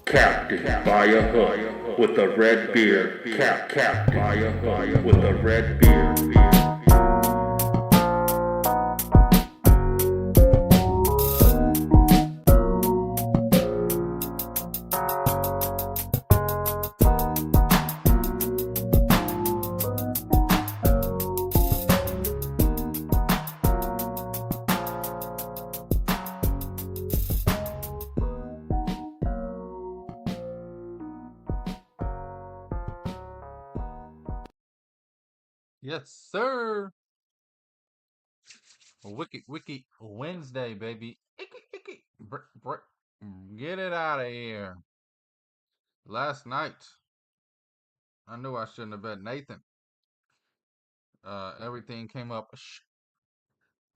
Captain by a hook with a red beard. Captain by a hook with a red beard. Yes, sir. Wiki Wednesday, baby. Icky. Get it out of here. Last night, I knew I shouldn't have bet Nathan. Everything came up.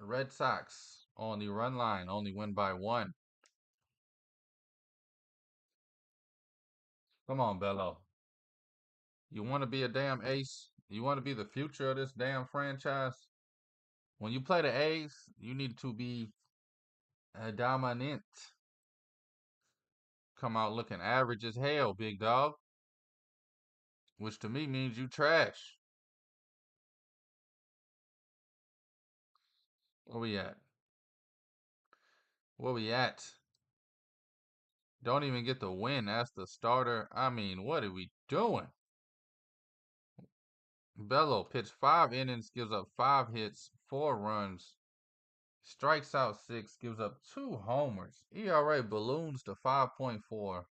Red Sox on the run line, only win by 1. Come on, Bello. You want to be a damn ace? You want to be the future of this damn franchise? When you play the A's, you need to be dominant. Come out looking average as hell, big dog. Which to me means you trash. Where we at? Where we at? Don't even get the win as the starter. I mean, what are we doing? Bello pitched 5 innings, gives up 5 hits, 4 runs, strikes out 6, gives up 2 homers. ERA balloons to 5.4.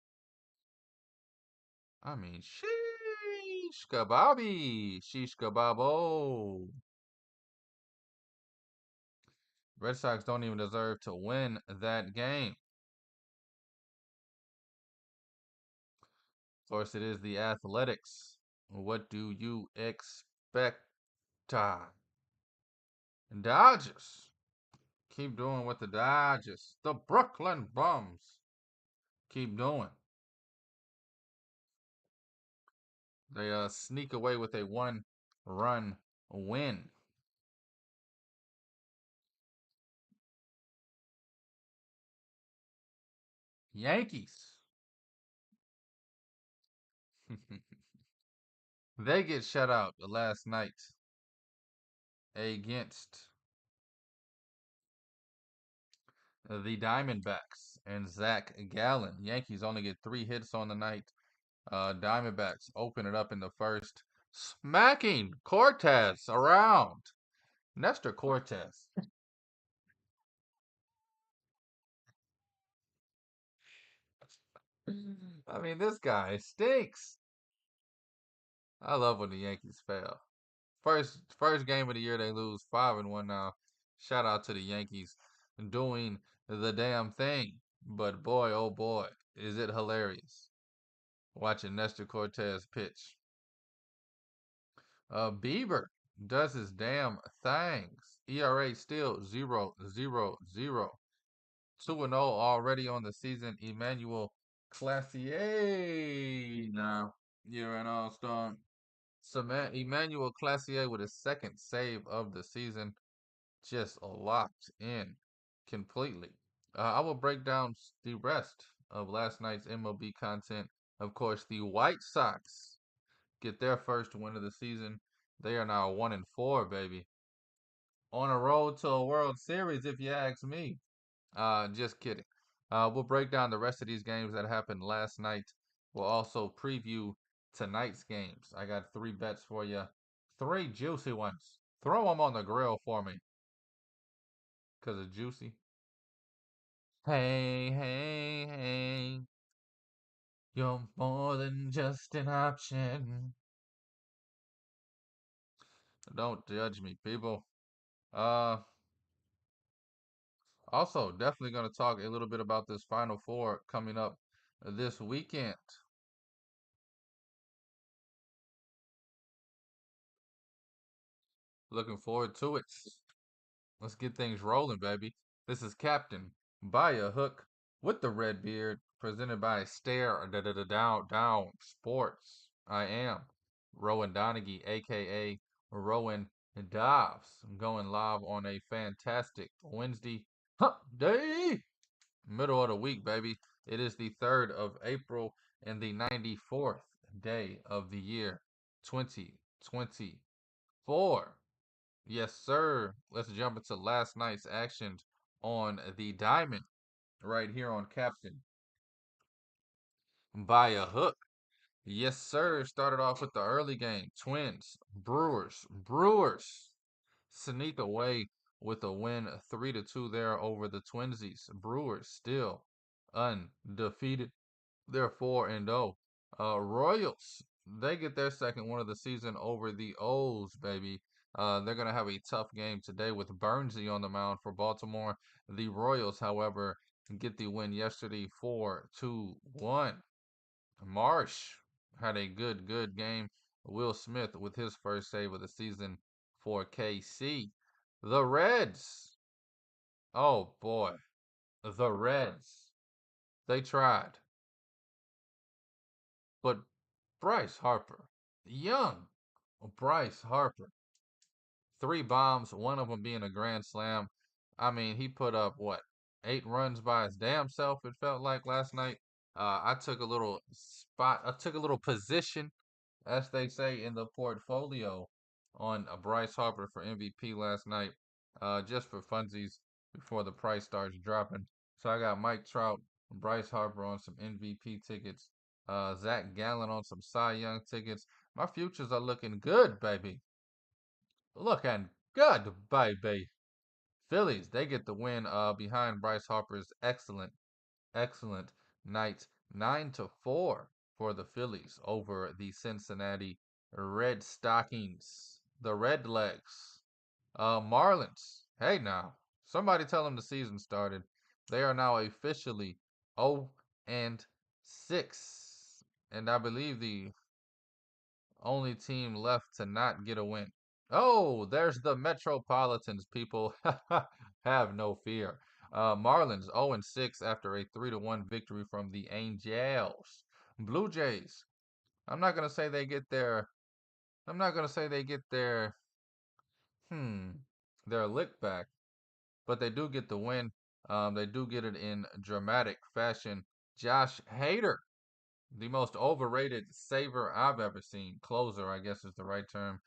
I mean, sheesh kababi, sheesh kababo. Red Sox don't even deserve to win that game. Of course, it is the Athletics. What do you expect? Dodgers. Keep doing what the Dodgers, the Brooklyn Bums, keep doing. They sneak away with a 1-run win. Yankees. They get shut out last night against the Diamondbacks and Zach Gallen. Yankees only get 3 hits on the night. Diamondbacks open it up in the first, smacking Cortez around. Nestor Cortez. I mean, this guy stinks. I love when the Yankees fail. First game of the year they lose 5-1 now. Shout out to the Yankees doing the damn thing. But boy, oh boy, is it hilarious watching Nestor Cortez pitch. Bieber does his damn things. ERA still 0.00. 2-0 already on the season. Emmanuel Classier now. You're an all-star. Emmanuel Classier with his 2nd save of the season. Just locked in completely. I will break down the rest of last night's MLB content. Of course, the White Sox get their first win of the season. They are now 1-4, baby. On a road to a World Series, if you ask me. Just kidding. We'll break down the rest of these games that happened last night. We'll also preview tonight's games. I got 3 bets for you. 3 juicy ones. Throw them on the grill for me. Because it's juicy. Hey. You're more than just an option. Don't judge me, people. Also, definitely going to talk a little bit about this Final Four coming up this weekend. Looking forward to it. Let's get things rolling, baby. This is Captain by a Hook with the red beard, presented by Stare Down Sports. I am Rowan Donaghy, aka Rowan Dobbs. I'm going live on a fantastic Wednesday hump day, middle of the week, baby. It is the 3rd of April and the 94th day of the year 2024. Yes, sir. Let's jump into last night's action on the diamond right here on Captain by a hook. Yes, sir. Started off with the early game. Twins, Brewers sneak away with a win 3-2 there over the Twinsies. Brewers still undefeated. They're 4-0. Royals, they get their second win of the season over the O's, baby. They're going to have a tough game today with Burnsy on the mound for Baltimore. The Royals, however, get the win yesterday 4-1. Marsh had a good game. Will Smith with his first save of the season for KC. The Reds. Oh boy. The Reds. They tried. But Bryce Harper, young Bryce Harper, 3 bombs, one of them being a grand slam. I mean, he put up what, 8 runs by his damn self, it felt like last night. I took a little I took a little position, as they say in the portfolio, on Bryce Harper for MVP last night, just for funsies before the price starts dropping. So I got Mike Trout, Bryce Harper on some MVP tickets, Zach Gallen on some Cy Young tickets. My futures are looking good, baby. Looking good, baby. Phillies, they get the win behind Bryce Harper's excellent night. 9-4 for the Phillies over the Cincinnati Red Stockings. The Red Legs. Marlins. Hey now. Somebody tell them the season started. They are now officially 0-6. And I believe the only team left to not get a win. Oh, there's the Metropolitans, people. Have no fear. Marlins 0-6 after a 3-1 victory from the Angels. Blue Jays. I'm not gonna say they get their. I'm not gonna say they get hmm their lick back, but they do get the win. They do get it in dramatic fashion. Josh Hader, the most overrated saver I've ever seen. Closer, I guess is the right term.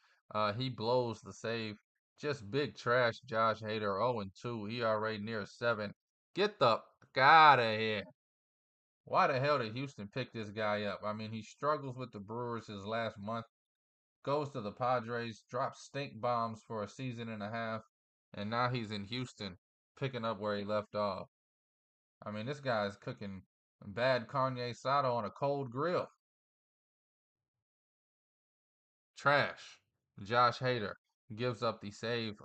He blows the save. Just big trash, Josh Hader. 0-2. ERA near 7. Get the fuck out of here. Why the hell did Houston pick this guy up? I mean, he struggles with the Brewers his last month. Goes to the Padres, drops stink bombs for a season and a half, and now he's in Houston, picking up where he left off. I mean, this guy's cooking bad carne asada on a cold grill. Trash. Josh Hader gives up the save.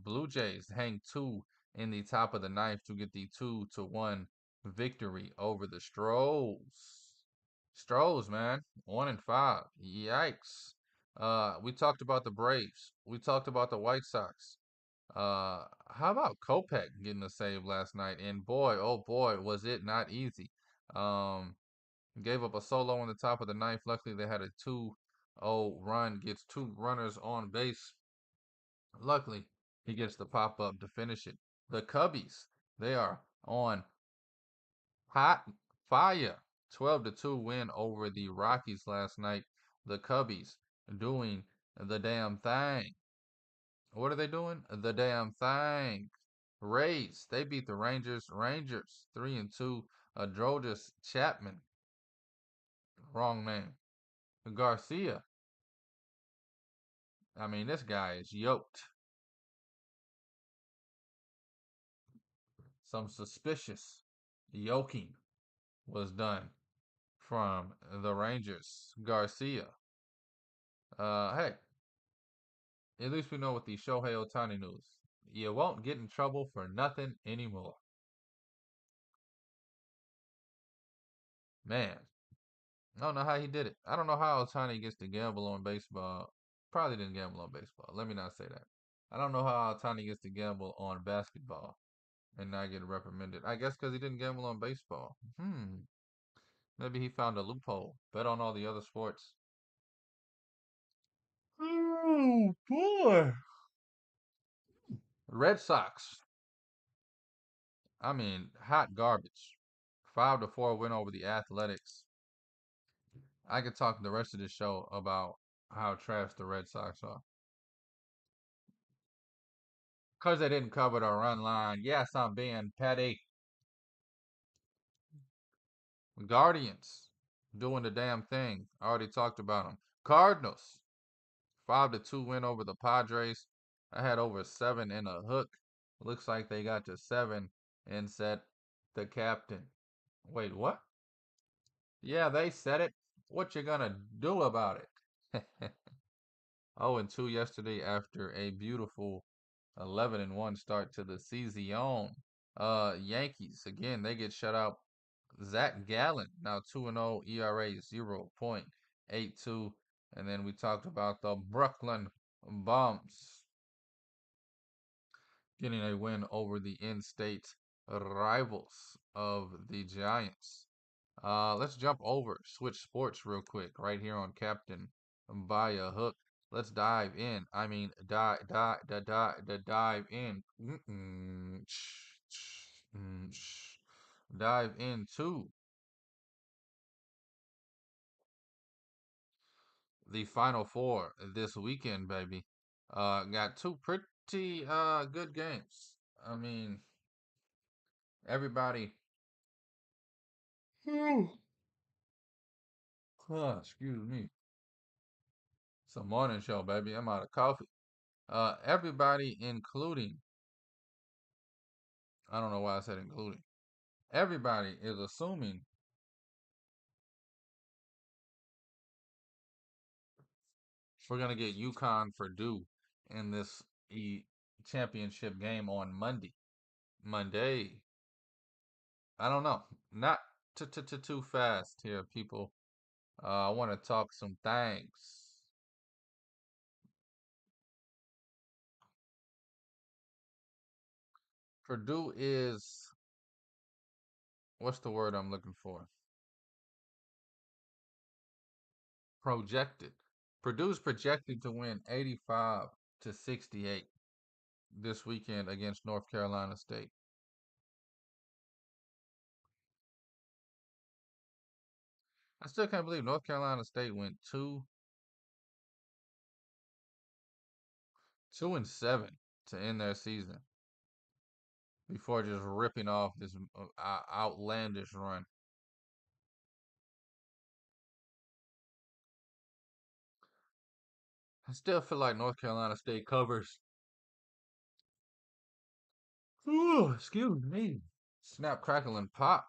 Blue Jays hang 2 in the top of the ninth to get the 2-1 victory over the Stros. Stros, man, 1-5. Yikes. We talked about the Braves. We talked about the White Sox. How about Kopech getting a save last night? And boy, oh boy, was it not easy. Um, Gave up a solo on the top of the ninth. Luckily, they had a 2-0 run, gets 2 runners on base. Luckily, he gets the pop up to finish it. The Cubbies, they are on hot fire. 12-2 win over the Rockies last night. The Cubbies doing the damn thing. What are they doing? The damn thing. Rays, they beat the Rangers. Rangers 3-2. Adrodus Chapman, wrong name. Garcia, I mean, this guy is yoked. Some suspicious yoking was done from the Rangers. Garcia. Hey, at least we know what the Shohei Otani news. You won't get in trouble for nothing anymore. Man, I don't know how he did it. I don't know how Otani gets to gamble on baseball. Probably didn't gamble on baseball. Let me not say that. I don't know how Otani gets to gamble on basketball and not get reprimanded. I guess because he didn't gamble on baseball. Maybe he found a loophole. Bet on all the other sports. Oh boy. Red Sox. I mean, hot garbage. 5-4 win over the Athletics. I could talk the rest of the show about how trash the Red Sox are. Because they didn't cover the run line. Yes, I'm being petty. Guardians doing the damn thing. I already talked about them. Cardinals 5-2 win over the Padres. I had over 7 in a hook. Looks like they got to 7 and set the captain. Wait, what? Yeah, they said it. What you gonna do about it? 0-2 yesterday after a beautiful 11-1 start to the season. Yankees again, they get shut out. Zach Gallen now 2-0, ERA 0.82, and then we talked about the Brooklyn Bombs getting a win over the in-state rivals of the Giants. Let's jump over, switch sports real quick, right here on Captain by a Hook. Let's dive in. I mean, dive in. Dive into the Final Four this weekend, baby. Got two pretty good games. I mean, everybody. Excuse me. It's a morning show, baby. I'm out of coffee. Everybody, including, I don't know why I said including. Everybody is assuming we're gonna get UConn Purdue in this championship game on Monday. Monday. I don't know. Not too fast here, people. I want to talk some things. Purdue is, what's the word I'm looking for? Projected. Purdue's projected to win 85-68 this weekend against North Carolina State. I still can't believe North Carolina State went 2-7 to end their season before just ripping off this outlandish run. I still feel like North Carolina State covers. Ooh, excuse me. Snap, crackle, and pop.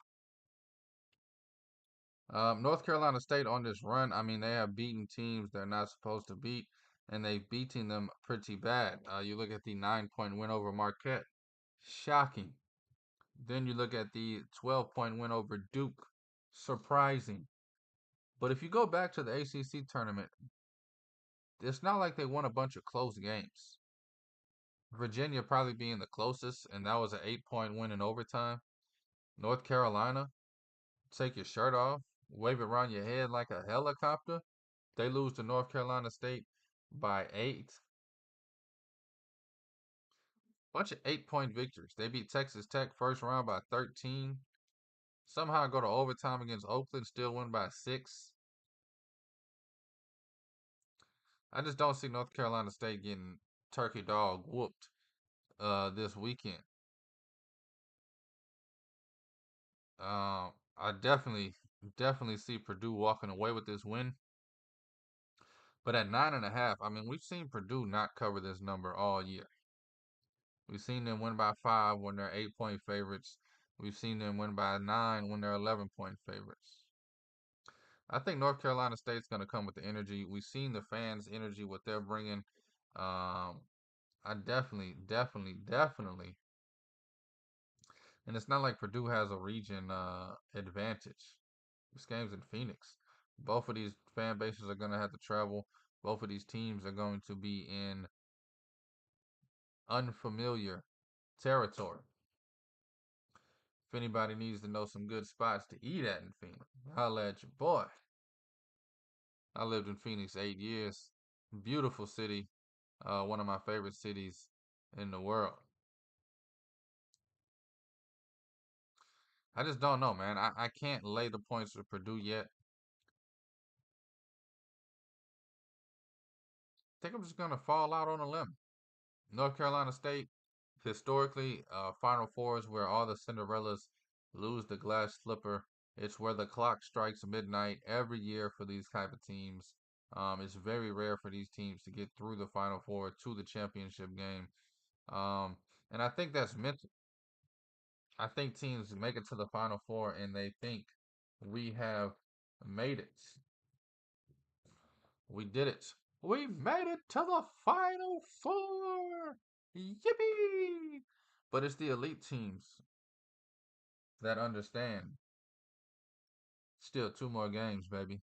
North Carolina State on this run, I mean, they have beaten teams they're not supposed to beat, and they've beaten them pretty bad. You look at the 9-point win over Marquette. Shocking. Then you look at the 12-point win over Duke. Surprising. But if you go back to the ACC tournament, it's not like they won a bunch of close games. Virginia probably being the closest, and that was an 8-point win in overtime. North Carolina, take your shirt off, wave it around your head like a helicopter. They lose to North Carolina State by 8. Bunch of 8-point victories. They beat Texas Tech first round by 13. Somehow go to overtime against Oakland, still win by 6. I just don't see North Carolina State getting turkey dog whooped this weekend. I definitely see Purdue walking away with this win. But at 9.5, I mean, we've seen Purdue not cover this number all year. We've seen them win by 5 when they're 8-point favorites. We've seen them win by 9 when they're 11-point favorites. I think North Carolina State's going to come with the energy. We've seen the fans' energy, what they're bringing. I definitely. And it's not like Purdue has a region advantage. This game's in Phoenix. Both of these fan bases are going to have to travel. Both of these teams are going to be in unfamiliar territory. If anybody needs to know some good spots to eat at in Phoenix, holla at your boy. I lived in Phoenix 8 years. Beautiful city. One of my favorite cities in the world. I just don't know, man. I can't lay the points with Purdue yet. I think I'm just gonna fall out on a limb. North Carolina State, historically, Final Fours where all the Cinderellas lose the glass slipper. It's where the clock strikes midnight every year for these type of teams. It's very rare for these teams to get through the Final Four to the championship game. Um, and I think that's meant. I think teams make it to the Final Four and they think we have made it. We did it. We made it to the Final Four. Yippee! But it's the elite teams that understand. Still two more games, baby.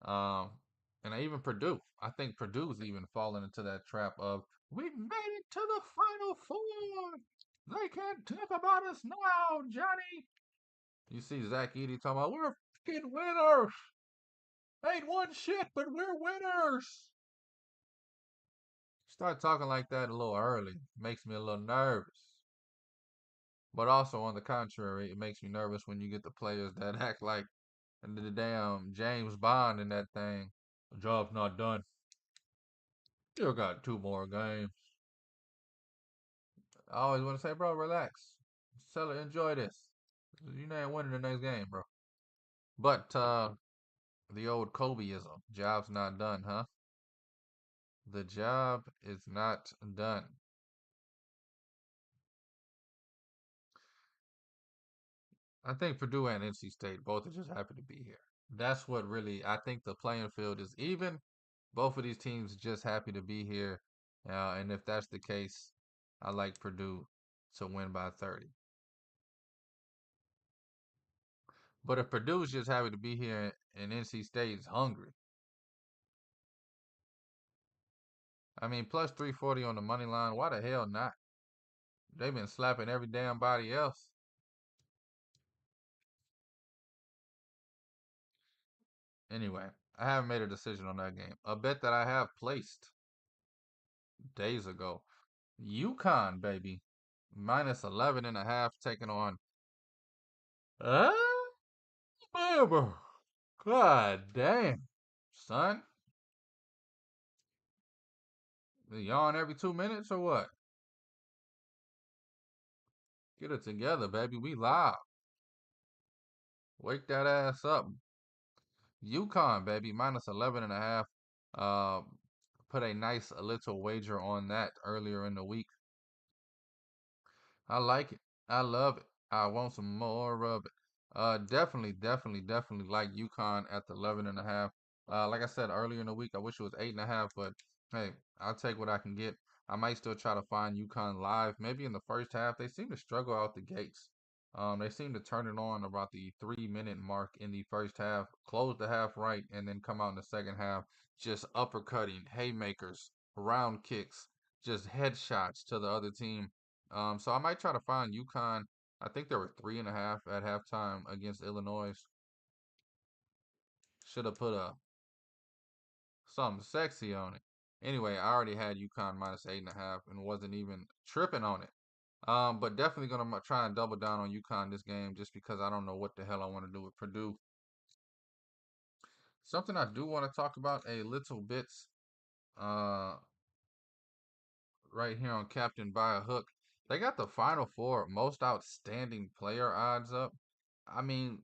Um, and even Purdue. I think Purdue's even fallen into that trap of we made it to the Final Four. They can't talk about us now, Johnny. You see Zach Edey talking about we're fucking winners. Ain't won shit, but we're winners. Start talking like that a little early. Makes me a little nervous. But also on the contrary, it makes me nervous when you get the players that act like the damn James Bond in that thing. The job's not done. Still got two more games. I always want to say, bro, relax. Enjoy this. You ain't winning the next game, bro. But the old Kobeism, job's not done, huh? The job is not done. I think Purdue and NC State both are just happy to be here. That's what really, I think the playing field is even. Both of these teams just happy to be here. And if that's the case, I like Purdue to win by 30. But if Purdue's just happy to be here and NC State's hungry, I mean, plus 340 on the money line, why the hell not? They've been slapping every damn body else. Anyway, I haven't made a decision on that game. A bet that I have placed days ago. UConn, baby. Minus 11 and a half taking on Alabama. God damn. Son, you yawn every 2 minutes or what? Get it together, baby. We live. Wake that ass up. UConn, baby. Minus 11 and a half. Uh, put a nice little wager on that earlier in the week. I like it. I love it. I want some more of it. Definitely like UConn at the 11 and a half. Like I said earlier in the week, I wish it was 8.5, but hey, I'll take what I can get. I might still try to find UConn live. Maybe in the first half, they seem to struggle out the gates. They seem to turn it on about the 3 minute mark in the first half, close the half right, and then come out in the second half, just uppercutting, haymakers, round kicks, just headshots to the other team. So I might try to find UConn. I think there were 3.5 at halftime against Illinois. Should have put a something sexy on it. Anyway, I already had UConn minus 8.5 and wasn't even tripping on it. But definitely gonna try and double down on UConn this game just because I don't know what the hell I want to do with Purdue. Something I do want to talk about a little bit, uh, right here on Captain by a Hook. They got the Final Four most outstanding player odds up. I mean,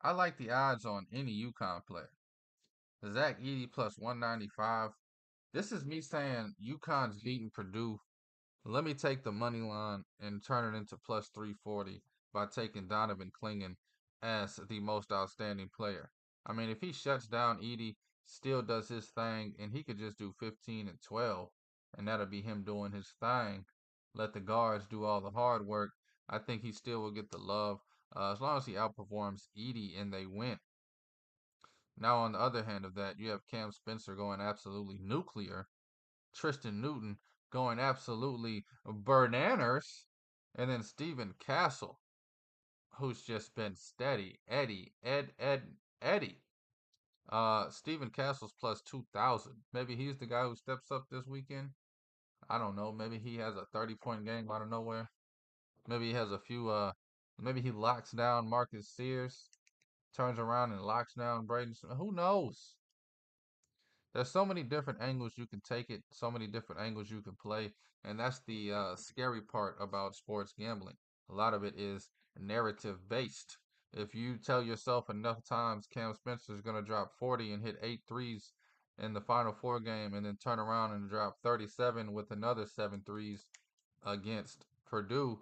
I like the odds on any UConn player. Zach Edey plus 195. This is me saying UConn's beating Purdue. Let me take the money line and turn it into plus 340 by taking Donovan Clingan as the most outstanding player. I mean, if he shuts down Edey, still does his thing, and he could just do 15 and 12, and that'll be him doing his thing. Let the guards do all the hard work. I think he still will get the love as long as he outperforms Edey and they win. Now, on the other hand of that, you have Cam Spencer going absolutely nuclear, Tristan Newton going absolutely bananas, and then Stephen Castle, who's just been steady. Eddie. Stephen Castle's plus 2,000. Maybe he's the guy who steps up this weekend. I don't know. Maybe he has a 30-point game out of nowhere. Maybe he has a few Maybe he locks down Marcus Sears, turns around and locks down Braden Smith. Who knows? There's so many different angles you can take it, so many different angles you can play, and that's the scary part about sports gambling. A lot of it is narrative based. If you tell yourself enough times Cam Spencer is going to drop 40 and hit 8 threes in the Final Four game, and then turn around and drop 37 with another 7 threes against Purdue,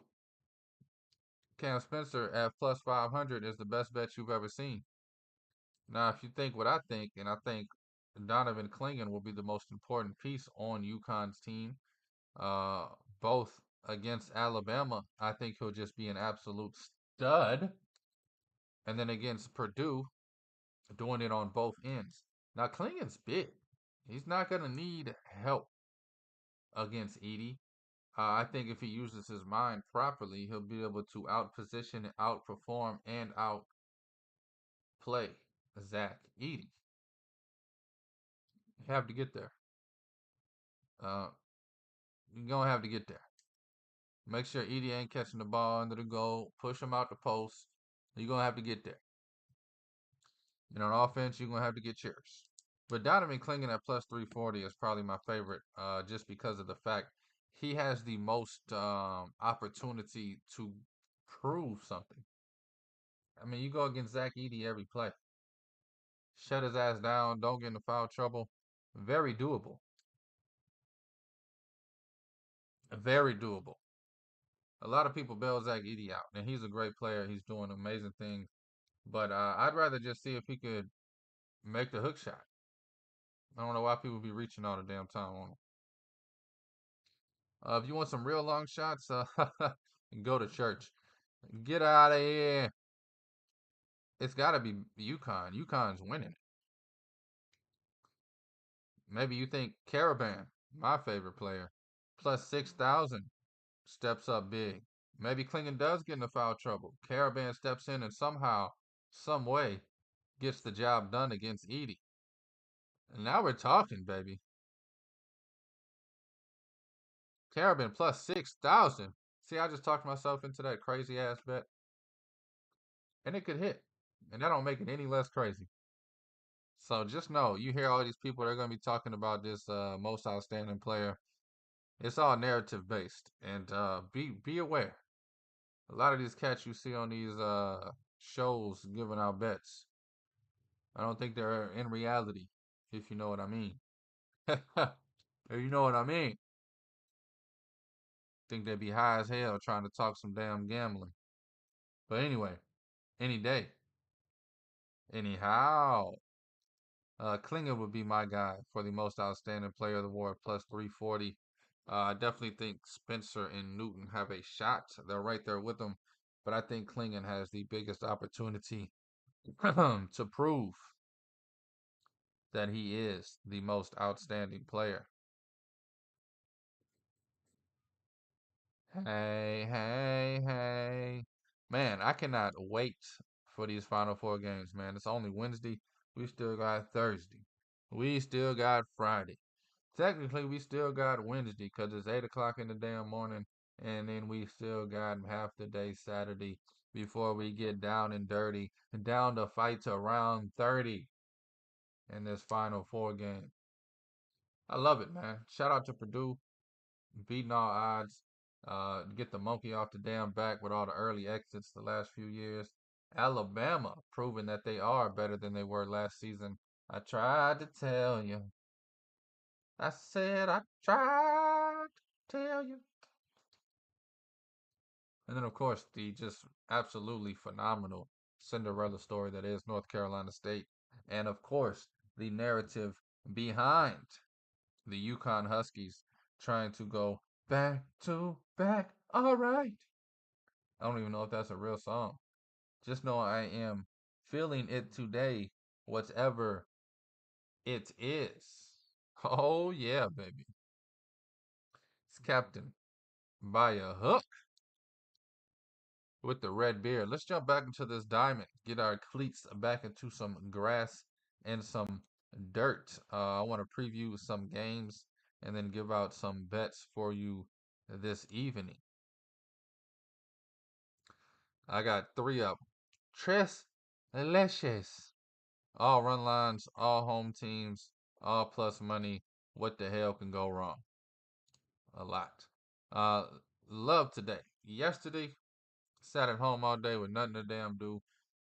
Cam Spencer at plus 500 is the best bet you've ever seen. Now, if you think what I think, and I think Donovan Clingan will be the most important piece on UConn's team, uh, both against Alabama, I think he'll just be an absolute stud. And then against Purdue, doing it on both ends. Now, Clingan's big. He's not going to need help against Edey. I think if he uses his mind properly, he'll be able to outposition, outperform, and outplay Zach Edey. You have to get there. Uh, you're going to have to get there. Make sure Edey ain't catching the ball under the goal. Push him out the post. You're going to have to get there. And on offense, you're going to have to get yours. But Donovan Clingan at plus 340 is probably my favorite just because of the fact he has the most opportunity to prove something. I mean, you go against Zach Edey every play. Shut his ass down. Don't get into foul trouble. Very doable. Very doable. A lot of people bail Zach Edey out, and he's a great player. He's doing amazing things. But I'd rather just see if he could make the hook shot. I don't know why people be reaching all the damn time on him. If you want some real long shots, go to church. Get out of here. It's got to be UConn. UConn's winning. Maybe you think Caravan, my favorite player, plus 6,000, steps up big. Maybe Clingan does get into foul trouble. Caravan steps in and somehow, some way, gets the job done against Edey. And now we're talking, baby. Caravan plus 6,000. See, I just talked myself into that crazy ass bet. And it could hit. And that don't make it any less crazy. So just know, you hear all these people that are going to be talking about this most outstanding player. It's all narrative based. And be aware. A lot of these cats you see on these shows giving out bets, I don't think they're in reality, if you know what I mean. If you know what I mean. Think they'd be high as hell trying to talk some damn gambling. But anyway, any day. Anyhow, Klinger would be my guy for the most outstanding player of the war, plus 340. I definitely think Spencer and Newton have a shot. They're right there with them. But I think Klingon has the biggest opportunity to prove that he is the most outstanding player. Hey, hey, hey. Man, I cannot wait for these Final Four games, man. It's only Wednesday. We still got Thursday. We still got Friday. Technically, we still got Wednesday because it's 8 o'clock in the damn morning. And then we still got half the day Saturday before we get down and dirty. Down to fight to round 30 in this Final Four game. I love it, man. Shout out to Purdue. Beating all odds. Get the monkey off the damn back with all the early exits the last few years. Alabama proving that they are better than they were last season. I tried to tell you. I said I tried to tell you. And then, of course, the just absolutely phenomenal Cinderella story that is North Carolina State. And, of course, the narrative behind the UConn Huskies trying to go back to back. All right. I don't even know if that's a real song. Just know I am feeling it today, whatever it is. Oh, yeah, baby. It's Captain by a hook with the red beard. Let's jump back into this diamond, get our cleats back into some grass and some dirt. I want to preview some games and then give out some bets for you this evening. I got 3 of them. Tres leches. All run lines, all home teams, all plus money. What the hell can go wrong? A lot. Uh, love today. Yesterday, sat at home all day with nothing to damn do.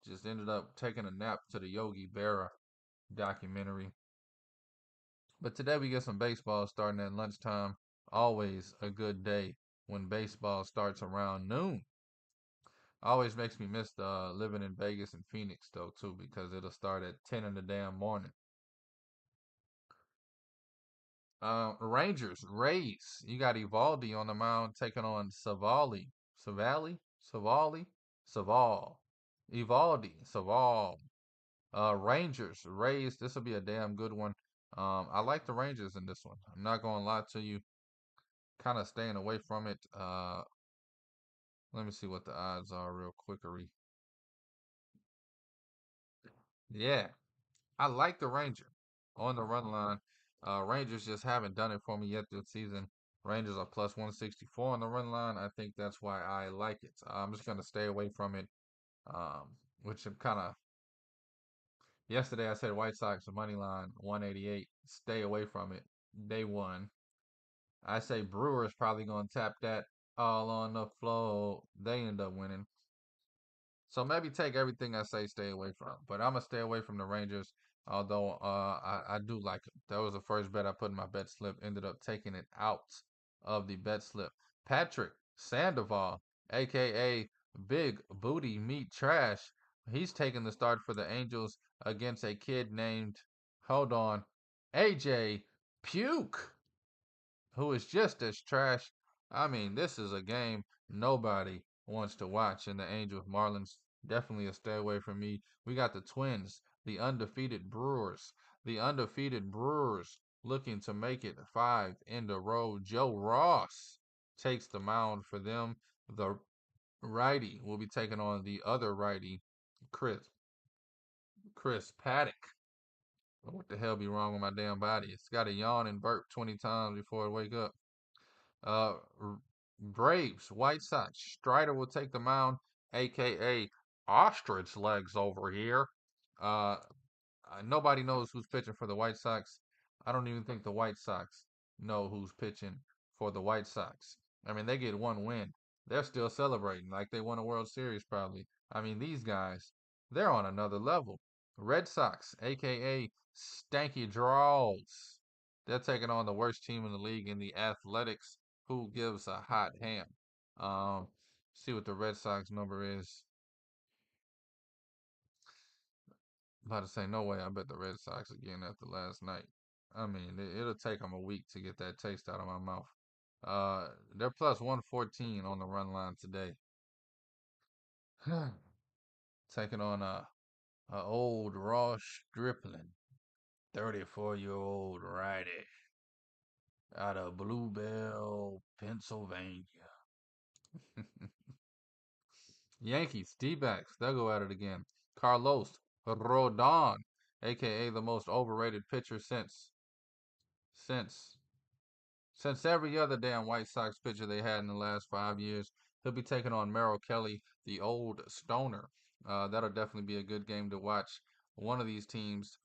Just ended up taking a nap to the Yogi Berra documentary. But today we get some baseball starting at lunchtime. Always a good day when baseball starts around noon. Always makes me miss living in Vegas and Phoenix though too, because it'll start at 10 in the damn morning. Rangers, Rays. You got Evaldi on the mound taking on Savali. Saval. Evaldi, Saval. Rangers, Rays. This will be a damn good one. I like the Rangers in this one. I'm not going to lie to you. Kind of staying away from it. Let me see what the odds are real quickery. Yeah, I like the Ranger on the run line. Rangers just haven't done it for me yet this season. Rangers are plus 164 on the run line. I think that's why I like it. I'm just gonna stay away from it. Which I'm kind of. Yesterday I said White Sox money line 188. Stay away from it. They won. I say Brewers probably gonna tap that all on the floor. They end up winning. So maybe take everything I say, stay away from. But I'm gonna stay away from the Rangers. Although I do like it. That was the first bet I put in my bet slip. Ended up taking it out of the bet slip. Patrick Sandoval, aka Big Booty Meat Trash. He's taking the start for the Angels against a kid named, hold on, AJ Puke, who is just as trash. I mean, this is a game nobody wants to watch. And the Angels Marlins, definitely a stay away from me. We got the Twins, the undefeated Brewers. The undefeated Brewers looking to make it 5 in a row. Joe Ross takes the mound for them. The righty will be taking on the other righty, Chris Paddock. What the hell be wrong with my damn body? It's got to yawn and burp 20 times before it wake up. Uh, Braves, White Sox. Strider will take the mound, aka ostrich legs over here. Uh, Nobody knows who's pitching for the White Sox. I don't even think the White Sox know who's pitching for the White Sox. I mean, they get one win. They're still celebrating like they won a World Series, probably. I mean, these guys, they're on another level. Red Sox, aka Stanky Draws. They're taking on the worst team in the league in the Athletics. Who gives a hot ham? Um, See what the Red Sox number is. I'm about to say, no way I bet the Red Sox again after last night. I mean, it'll take them a week to get that taste out of my mouth. They're plus 114 on the run line today. Taking on a old Ross Stripling, 34-year-old righty out of Bluebell, Pennsylvania. Yankees, D-backs, they'll go at it again. Carlos Rodon, aka the most overrated pitcher since since every other damn White Sox pitcher they had in the last 5 years. He'll be taking on Merrill Kelly, the old stoner. That'll definitely be a good game to watch. One of these teams,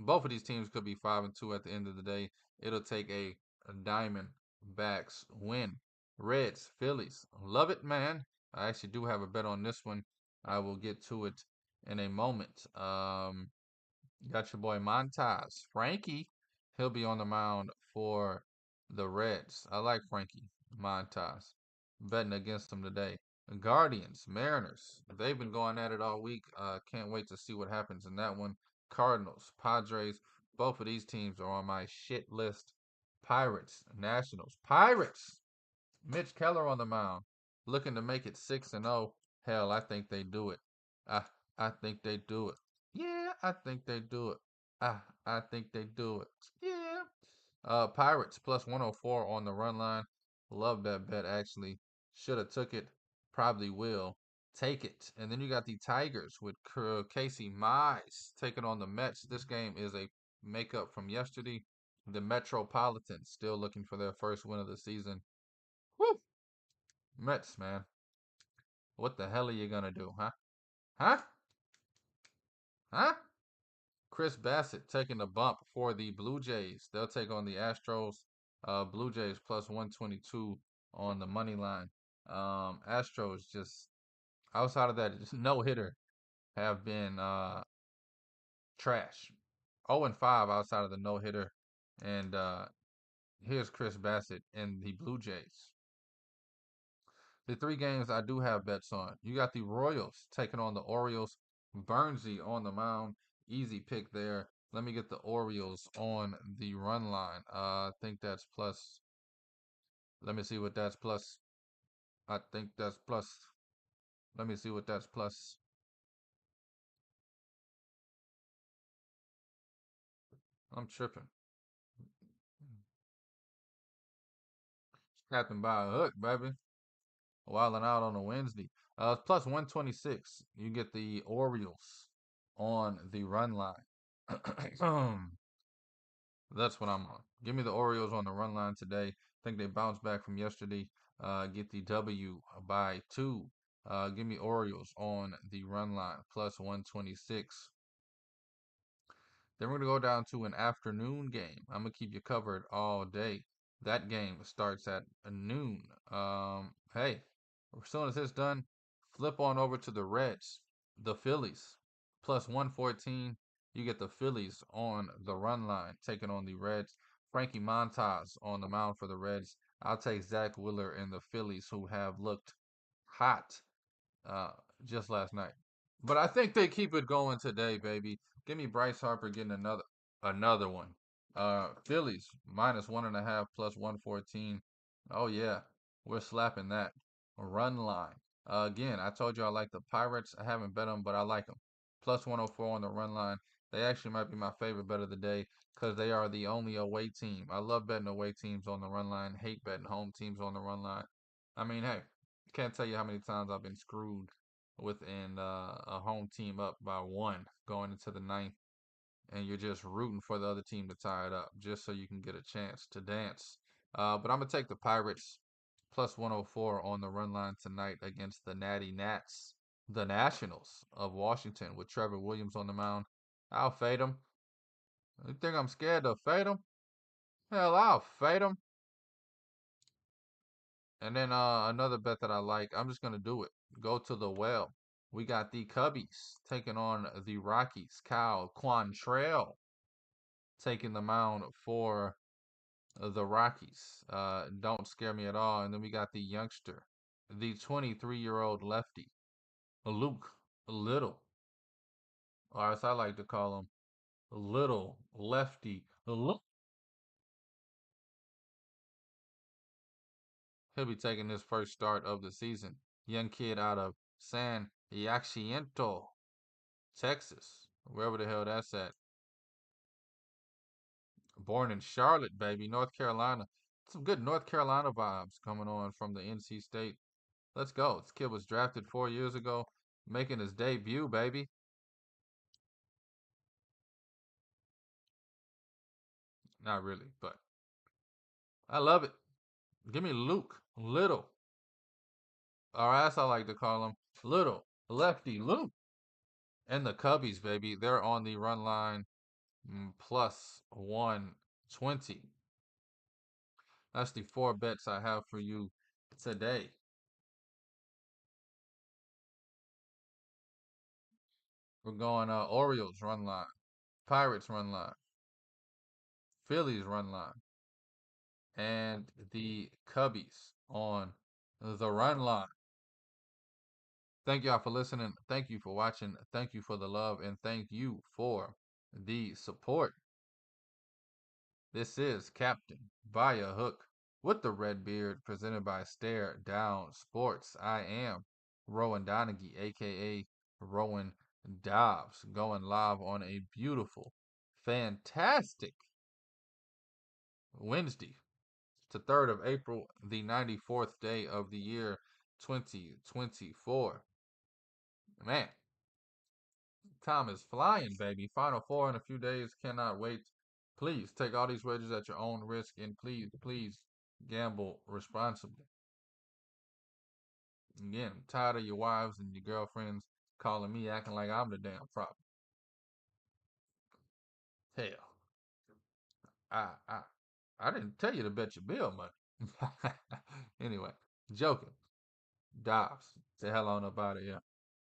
both of these teams could be 5-2 at the end of the day. It'll take a Diamondbacks win. Reds, Phillies, love it, man. I actually do have a bet on this one. I will get to it in a moment. Got your boy Montaz. Frankie, he'll be on the mound for the Reds. I like Frankie Montaz. Betting against him today. Guardians, Mariners. They've been going at it all week. Can't wait to see what happens in that one. Cardinals, Padres. Both of these teams are on my shit list. Pirates, Nationals. Pirates! Mitch Keller on the mound. Looking to make it 6-0. Hell, I think they do it. I I think they do it. Yeah, I think they do it. I think they do it. Yeah. Pirates plus 104 on the run line. Love that bet actually. Should have took it. Probably will. Take it. And then you got the Tigers with Casey Mize taking on the Mets. This game is a makeup from yesterday. The Metropolitans still looking for their first win of the season. Woo! Mets, man. What the hell are you gonna do, huh? Huh? Huh? Chris Bassett taking the bump for the Blue Jays. They'll take on the Astros. Blue Jays plus 122 on the money line. Astros just outside of that, just no hitter have been trash. 0 and 5 outside of the no hitter. And here's Chris Bassett and the Blue Jays. The three games I do have bets on. You got the Royals taking on the Orioles. Bernsey on the mound. Easy pick there. Let me get the Orioles on the run line. I think that's plus. Let me see what that's plus. I think that's plus. Let me see what that's plus. I'm tripping. Captain by a hook, baby. Wilding out on a Wednesday. It's plus 126. You get the Orioles on the run line. That's what I'm on. Give me the Orioles on the run line today. I think they bounced back from yesterday. Get the W by 2. Give me Orioles on the run line plus 126. Then we're going to go down to an afternoon game. I'm going to keep you covered all day. That game starts at noon. Hey, as soon as it's done, flip on over to the Reds, the Phillies, plus 114. You get the Phillies on the run line, taking on the Reds. Frankie Montas on the mound for the Reds. I'll take Zach Wheeler and the Phillies, who have looked hot uh, just last night. But I think they keep it going today, baby. Give me Bryce Harper getting another one. Phillies minus 1.5 plus 114. Oh yeah, we're slapping that. Run line. Again, I told you I like the Pirates. I haven't bet them, but I like them. Plus 104 on the run line. They actually might be my favorite bet of the day because they are the only away team. I love betting away teams on the run line. Hate betting home teams on the run line. I mean, hey, can't tell you how many times I've been screwed within a home team up by 1 going into the ninth, and you're just rooting for the other team to tie it up just so you can get a chance to dance. But I'm going to take the Pirates plus 104 on the run line tonight against the Natty Nats, the Nationals of Washington, with Trevor Williams on the mound. I'll fade them. You think I'm scared to fade them? Hell, I'll fade them. And then another bet that I like, I'm just gonna do it. Go to the well. We got the Cubbies taking on the Rockies. Kyle Quantrill taking the mound for the Rockies. Don't scare me at all. And then we got the youngster, the 23-year-old lefty, Luke Little, or as I like to call him, Little Lefty. He'll be taking his first start of the season. Young kid out of San Jacinto, Texas, wherever the hell that's at. Born in Charlotte, baby, North Carolina. Some good North Carolina vibes coming on from the NC State. Let's go. This kid was drafted 4 years ago, making his debut, baby. Not really, but I love it. Give me Luke Little, or as I like to call him, Little Lefty Luke. And the Cubbies, baby, they're on the run line plus 120. That's the 4 bets I have for you today. We're going Orioles run line, Pirates run line, Phillies run line, and the Cubbies on the run line. Thank y'all for listening. Thank you for watching. Thank you for the love, and thank you for the support. This is Captain by a Hook with the Red Beard, presented by Stare Down Sports. I am Rowan Donaghy, aka Rowan Dobbs, going live on a beautiful, fantastic Wednesday. It's the 3rd of April, the 94th day of the year 2024. Man, time is flying, baby. Final Four in a few days. Cannot wait. Please take all these wagers at your own risk, and please, please gamble responsibly. Again, I'm tired of your wives and your girlfriends calling me acting like I'm the damn problem. Hell, I I I didn't tell you to bet your bill money. Anyway, joking. Dobbs. Say hello and up out of here.